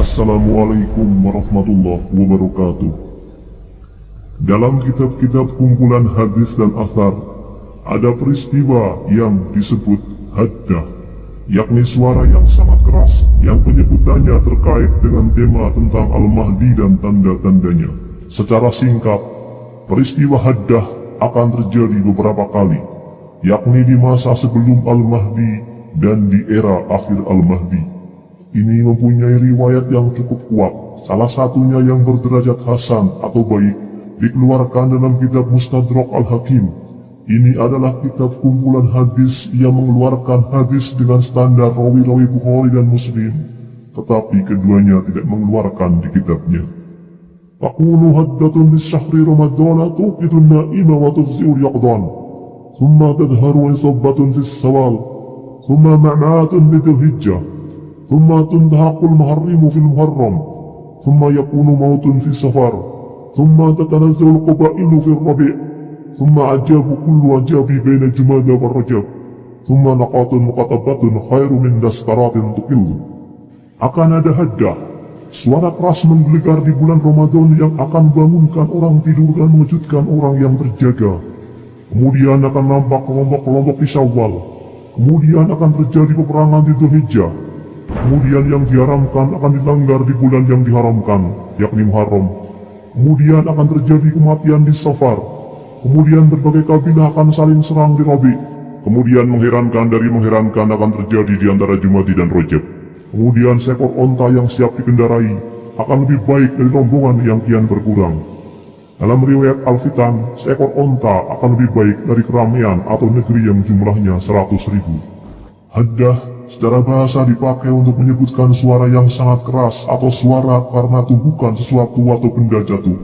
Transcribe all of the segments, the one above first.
Assalamualaikum warahmatullahi wabarakatuh. Dalam kitab-kitab kumpulan hadis dan athar, ada peristiwa yang disebut haddah, yakni suara yang sangat keras yang penyebutannya terkait dengan tema tentang Al-Mahdi dan tanda-tandanya. Secara singkat, peristiwa haddah akan terjadi beberapa kali, yakni di masa sebelum Al-Mahdi dan di era akhir Al-Mahdi. Ini mempunyai riwayat yang cukup kuat, salah satunya yang berderajat hasan atau baik, dikeluarkan dalam kitab Mustadrak Al-Hakim. Ini adalah kitab kumpulan hadis yang mengeluarkan hadis dengan standar rawi-rawi Bukhari dan Muslim, tetapi keduanya tidak mengeluarkan di kitabnya. Takunu haddatun di syahri Ramadana tuqidun na'ima wa tufzi'ul yaqdan, thumma tadharu isabbatun fi sawal, thumma ma'na'atun lidil hijjah, ثم تنتهق المحرم في المحرم، ثم يكون موت في السفر، ثم تتنزل القبائل في الربيع، ثم عجاب كل عجاب بين جمادى والرجب، ثم نقاط مقتبة خير من دسكرات تقل. Akan ada haddah, suara keras menggelegar di bulan Ramadan yang akan bangunkan orang tidur dan mengejutkan orang yang terjaga. Kemudian akan nampak kelompok-kelompok di Syawal. Kemudian akan terjadi peperangan di Dzulhijjah. Kemudian yang diharamkan akan dilanggar di bulan yang diharamkan, yakni Muharram. Kemudian akan terjadi kematian di Safar. Kemudian berbagai kabilah akan saling serang di Rabi. Kemudian mengherankan dari mengherankan akan terjadi di antara Jumadi dan Rajab. Kemudian seekor onta yang siap dikendarai akan lebih baik dari rombongan yang kian berkurang. Dalam riwayat Al-Fitan, seekor onta akan lebih baik dari keramaian atau negeri yang jumlahnya 100.000. Haddah secara bahasa dipakai untuk menyebutkan suara yang sangat keras atau suara karena tumpukan sesuatu atau benda jatuh.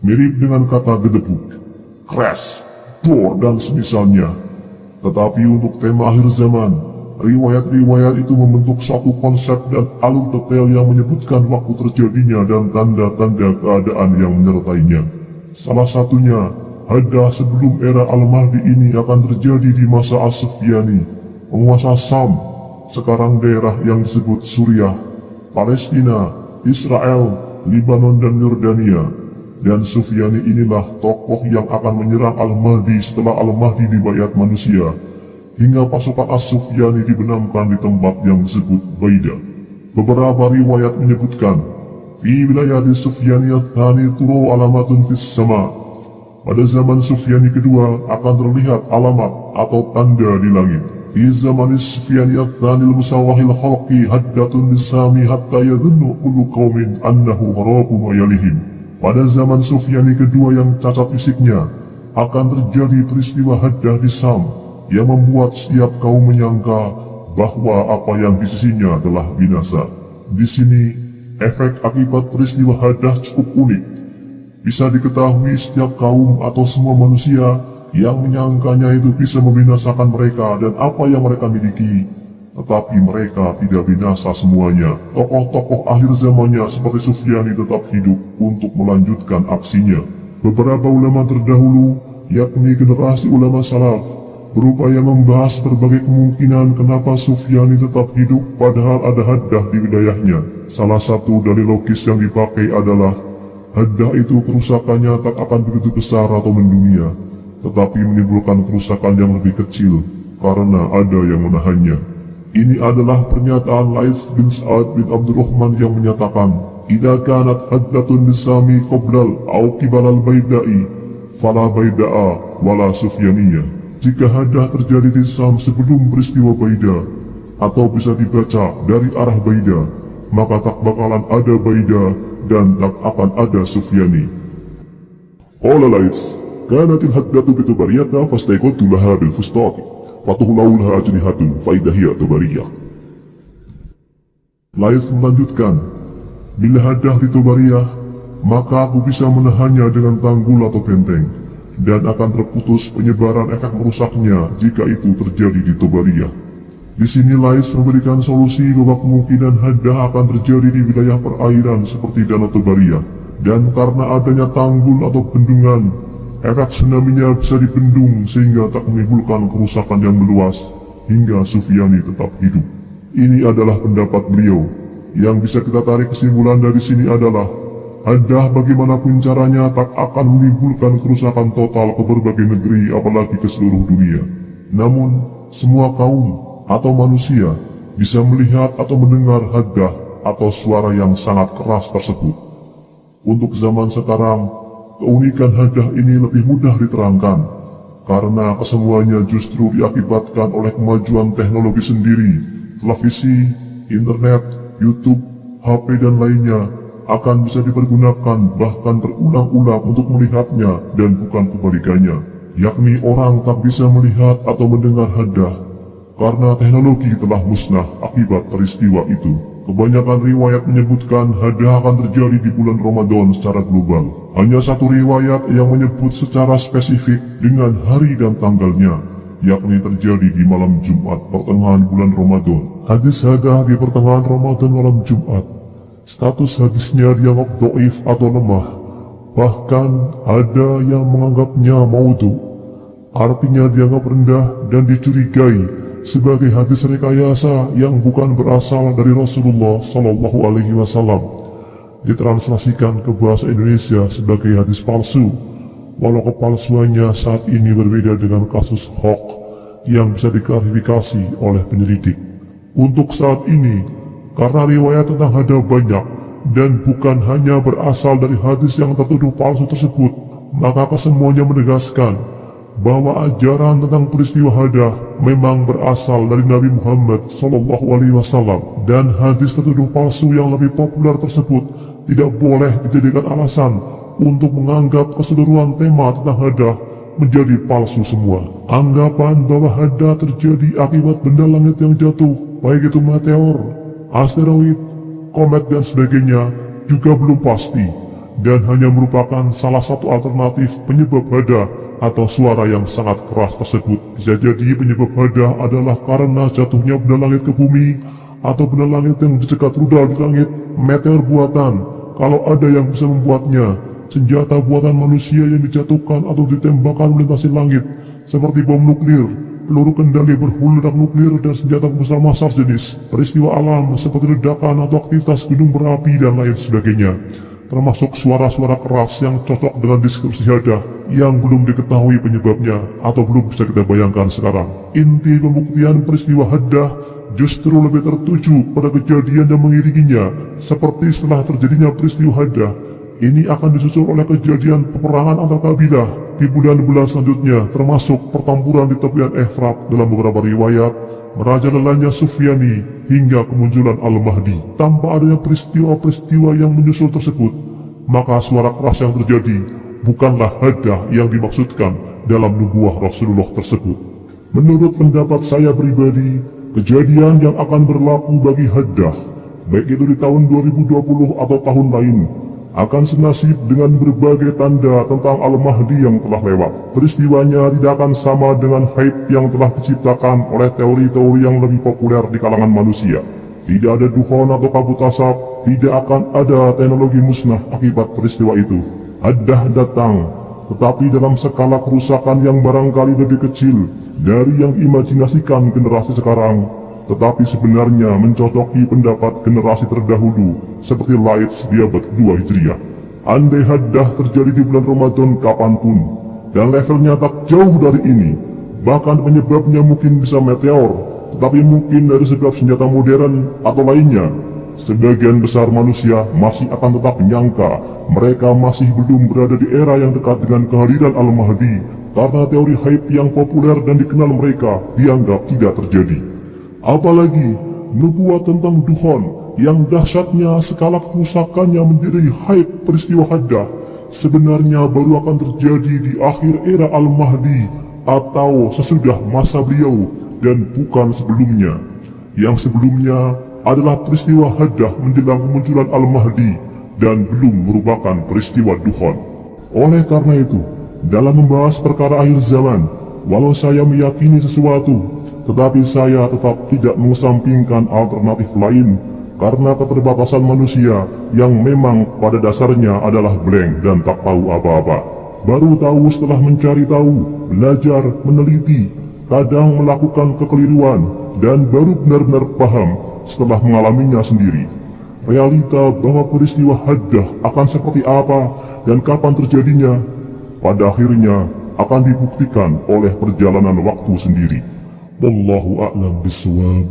Mirip dengan kata gedebuk, crash, dor, dan semisalnya. Tetapi untuk tema akhir zaman, riwayat-riwayat itu membentuk suatu konsep dan alur detail yang menyebutkan waktu terjadinya dan tanda-tanda keadaan yang menyertainya. Salah satunya, haddah sebelum era Al-Mahdi ini akan terjadi di masa As-Sufyani, penguasa Sam, sekarang daerah yang disebut Suriah, Palestina, Israel, Libanon dan Yordania. Dan Sufyani inilah tokoh yang akan menyerang Al-Mahdi setelah Al-Mahdi dibayat manusia, hingga pasukan As-Sufyani dibenamkan di tempat yang disebut Baida. Beberapa riwayat menyebutkan, fi wilayah Sufyani ats-tsani turu alamatun fis sama. Pada zaman Sufyani kedua akan terlihat alamat atau tanda di langit. Fi zaman Sufyani ats-tsani al-musawwahil khalqi haddatun lisami hatta yadhunnu kullu qaumin annahu harabu ma yalihim. Pada zaman Sufyani kedua yang cacat fisiknya akan terjadi peristiwa haddah di Sam yang membuat setiap kaum menyangka bahwa apa yang di sisinya telah binasa. Di sini efek akibat peristiwa haddah cukup unik. Bisa diketahui setiap kaum atau semua manusia yang menyangkanya itu bisa membinasakan mereka dan apa yang mereka miliki. Tetapi mereka tidak binasa semuanya. Tokoh-tokoh akhir zamannya seperti Sufyani tetap hidup untuk melanjutkan aksinya. Beberapa ulama terdahulu, yakni generasi ulama salaf, berupaya membahas berbagai kemungkinan kenapa Sufyani tetap hidup padahal ada haddah di wilayahnya. Salah satu dalil logis yang dipakai adalah haddah itu kerusakannya tak akan begitu besar atau mendunia, tetapi menimbulkan kerusakan yang lebih kecil karena ada yang menahannya. Ini adalah pernyataan Laits bin Sa'ad bin Abdurrahman yang menyatakan, "Idza kanat haddatun bisami qoblal au qibalal baidai, fala baida'a wala sufyaniyah." Jika haddah terjadi di Sam sebelum peristiwa Baida, atau bisa dibaca dari arah Baida, maka tak bakalan ada Baida dan tak akan ada Sufyani. Qala Laits, kanatil haddatu bitubariyata fastaiqadtu laha bil fustati fatuhlau laha ajnihatun faidahiyya tubariyah. Laits melanjutkan, bila haddah di Tubariyah, maka aku bisa menahannya dengan tanggul atau benteng, dan akan terputus penyebaran efek merusaknya jika itu terjadi di Tubariyah. Di sini Laits memberikan solusi bahwa kemungkinan haddah akan terjadi di wilayah perairan seperti Danau Tubariyah, dan karena adanya tanggul atau bendungan, efek tsunami-nya bisa dibendung sehingga tak menimbulkan kerusakan yang meluas hingga Sufyani tetap hidup. Ini adalah pendapat beliau. Yang bisa kita tarik kesimpulan dari sini adalah haddah bagaimanapun caranya tak akan menimbulkan kerusakan total ke berbagai negeri apalagi ke seluruh dunia. Namun, semua kaum atau manusia bisa melihat atau mendengar haddah atau suara yang sangat keras tersebut. Untuk zaman sekarang, keunikan haddah ini lebih mudah diterangkan, karena kesemuanya justru diakibatkan oleh kemajuan teknologi sendiri. Televisi, internet, YouTube, HP dan lainnya akan bisa dipergunakan bahkan berulang-ulang untuk melihatnya dan bukan kebalikannya, yakni orang tak bisa melihat atau mendengar haddah karena teknologi telah musnah akibat peristiwa itu. Kebanyakan riwayat menyebutkan haddah akan terjadi di bulan Ramadan secara global. Hanya satu riwayat yang menyebut secara spesifik dengan hari dan tanggalnya, yakni terjadi di malam Jumat pertengahan bulan Ramadan. Hadis haddah di pertengahan Ramadan malam Jumat, status hadisnya dianggap dhaif atau lemah. Bahkan ada yang menganggapnya maudhu, artinya dianggap rendah dan dicurigai sebagai hadis rekayasa yang bukan berasal dari Rasulullah Shallallahu Alaihi Wasallam. Ditranslasikan ke bahasa Indonesia sebagai hadis palsu, walau kepalsuannya saat ini berbeda dengan kasus hoax yang bisa diklarifikasi oleh penyelidik. Untuk saat ini, karena riwayat tentang haddah banyak dan bukan hanya berasal dari hadis yang tertuduh palsu tersebut, maka kesemuanya menegaskan bahwa ajaran tentang peristiwa haddah memang berasal dari Nabi Muhammad SAW, dan hadis tertuduh palsu yang lebih populer tersebut tidak boleh dijadikan alasan untuk menganggap keseluruhan tema tentang haddah menjadi palsu semua. Anggapan bahwa haddah terjadi akibat benda langit yang jatuh, baik itu meteor, asteroid, komet dan sebagainya, juga belum pasti dan hanya merupakan salah satu alternatif penyebab haddah atau suara yang sangat keras tersebut. Bisa jadi penyebab haddah adalah karena jatuhnya benda langit ke bumi, atau benda langit yang dicegat rudal di langit, meteor buatan, kalau ada yang bisa membuatnya, senjata buatan manusia yang dijatuhkan atau ditembakkan melintasi langit, seperti bom nuklir, peluru kendali berhulu ledak nuklir, dan senjata pembesar massal jenis, peristiwa alam seperti ledakan atau aktivitas gunung berapi dan lain sebagainya, termasuk suara-suara keras yang cocok dengan deskripsi haddah yang belum diketahui penyebabnya atau belum bisa kita bayangkan sekarang. Inti pembuktian peristiwa haddah justru lebih tertuju pada kejadian yang mengiringinya, seperti setelah terjadinya peristiwa haddah, ini akan disusul oleh kejadian peperangan antar kabilah di bulan-bulan selanjutnya, termasuk pertempuran di tepian Efrat dalam beberapa riwayat, merajalelanya Sufyani, hingga kemunculan Al-Mahdi. Tanpa adanya peristiwa-peristiwa yang menyusul tersebut, maka suara keras yang terjadi bukanlah haddah yang dimaksudkan dalam nubuah Rasulullah tersebut. Menurut pendapat saya pribadi, kejadian yang akan berlaku bagi haddah, baik itu di tahun 2020 atau tahun lain, akan senasib dengan berbagai tanda tentang Al-Mahdi yang telah lewat. Peristiwanya tidak akan sama dengan hype yang telah diciptakan oleh teori-teori yang lebih populer di kalangan manusia. Tidak ada dukhon atau kabut asap, tidak akan ada teknologi musnah akibat peristiwa itu. Haddah datang, tetapi dalam skala kerusakan yang barangkali lebih kecil dari yang diimajinasikan generasi sekarang, tetapi sebenarnya mencocoki pendapat generasi terdahulu seperti Lights di abad kedua Hijriah. Andai haddah terjadi di bulan Ramadan kapanpun, dan levelnya tak jauh dari ini, bahkan penyebabnya mungkin bisa meteor, tetapi mungkin dari sebab senjata modern atau lainnya, sebagian besar manusia masih akan tetap menyangka mereka masih belum berada di era yang dekat dengan kehadiran Al-Mahdi, karena teori hype yang populer dan dikenal mereka dianggap tidak terjadi. Apalagi nubuat tentang dukhon yang dahsyatnya skala kerusakannya menjadi hype peristiwa haddah sebenarnya baru akan terjadi di akhir era Al-Mahdi atau sesudah masa beliau dan bukan sebelumnya. Yang sebelumnya adalah peristiwa haddah menjelang kemunculan Al-Mahdi dan belum merupakan peristiwa dukhon. Oleh karena itu, dalam membahas perkara akhir zaman, walau saya meyakini sesuatu, tetapi saya tetap tidak mengesampingkan alternatif lain karena keterbatasan manusia yang memang pada dasarnya adalah blank dan tak tahu apa-apa. Baru tahu setelah mencari tahu, belajar, meneliti, kadang melakukan kekeliruan, dan baru benar-benar paham setelah mengalaminya sendiri. realita bahwa peristiwa haddah akan seperti apa dan kapan terjadinya, pada akhirnya akan dibuktikan oleh perjalanan waktu sendiri. Wallahu a'lam bishawab.